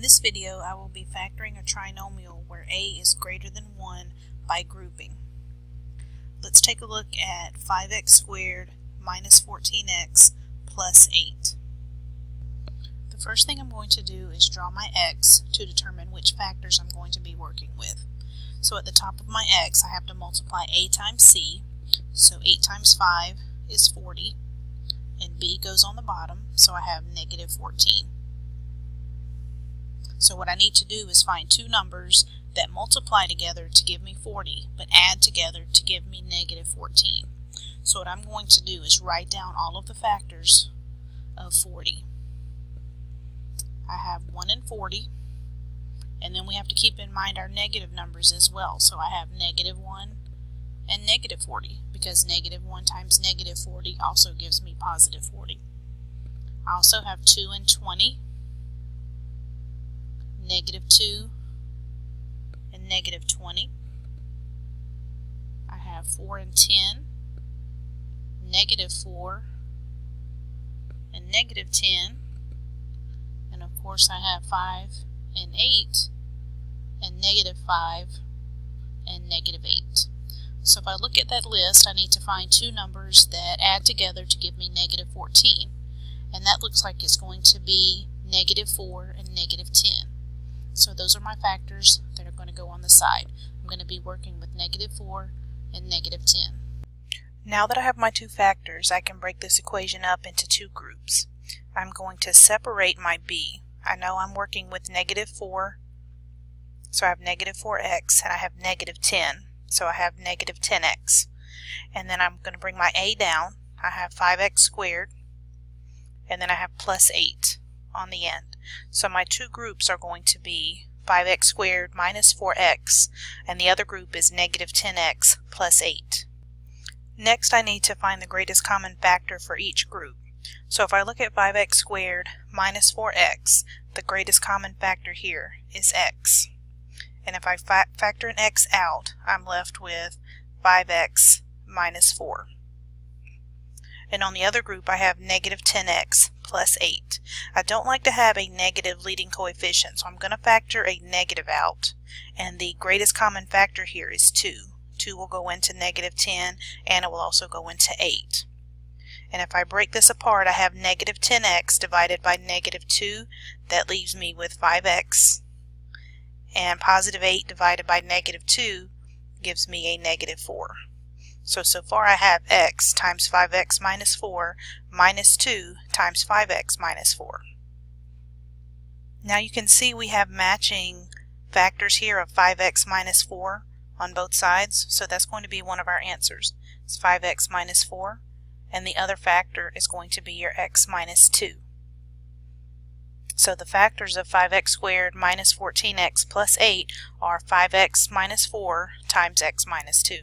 In this video, I will be factoring a trinomial where a is greater than 1 by grouping. Let's take a look at 5x squared minus 14x plus 8. The first thing I'm going to do is draw my x to determine which factors I'm going to be working with. So at the top of my x, I have to multiply a times c, so 8 times 5 is 40, and b goes on the bottom, so I have negative 14. So what I need to do is find two numbers that multiply together to give me 40, but add together to give me negative 14. So what I'm going to do is write down all of the factors of 40. I have 1 and 40, and then we have to keep in mind our negative numbers as well. So I have negative 1 and negative 40, because negative 1 times negative 40 also gives me positive 40. I also have 2 and 20, negative 2 and negative 20. I have 4 and 10, negative 4 and negative 10, and of course I have 5 and 8 and negative 5 and negative 8. So if I look at that list, I need to find two numbers that add together to give me negative 14, and that looks like it's going to be negative 4 and negative 10. So those are my factors that are going to go on the side. I'm going to be working with negative 4 and negative 10. Now that I have my two factors, I can break this equation up into two groups. I'm going to separate my b. I know I'm working with negative 4, so I have negative 4x, and I have negative 10, so I have negative 10x. And then I'm going to bring my a down. I have 5x squared, and then I have plus 8 on the end. So my two groups are going to be 5x squared minus 4x, and the other group is negative 10x plus 8. Next, I need to find the greatest common factor for each group. So if I look at 5x squared minus 4x, the greatest common factor here is x. And if I factor an x out, I'm left with 5x minus 4. And on the other group, I have negative 10x plus 8. I don't like to have a negative leading coefficient, so I'm going to factor a negative out. And the greatest common factor here is 2. 2 will go into negative 10, and it will also go into 8. And if I break this apart, I have negative 10x divided by negative 2. That leaves me with 5x. And positive 8 divided by negative 2 gives me a negative 4. So far I have x times 5x minus 4 minus 2 times 5x minus 4. Now you can see we have matching factors here of 5x minus 4 on both sides, so that's going to be one of our answers. It's 5x minus 4, and the other factor is going to be your x minus 2. So the factors of 5x squared minus 14x plus 8 are 5x minus 4 times x minus 2.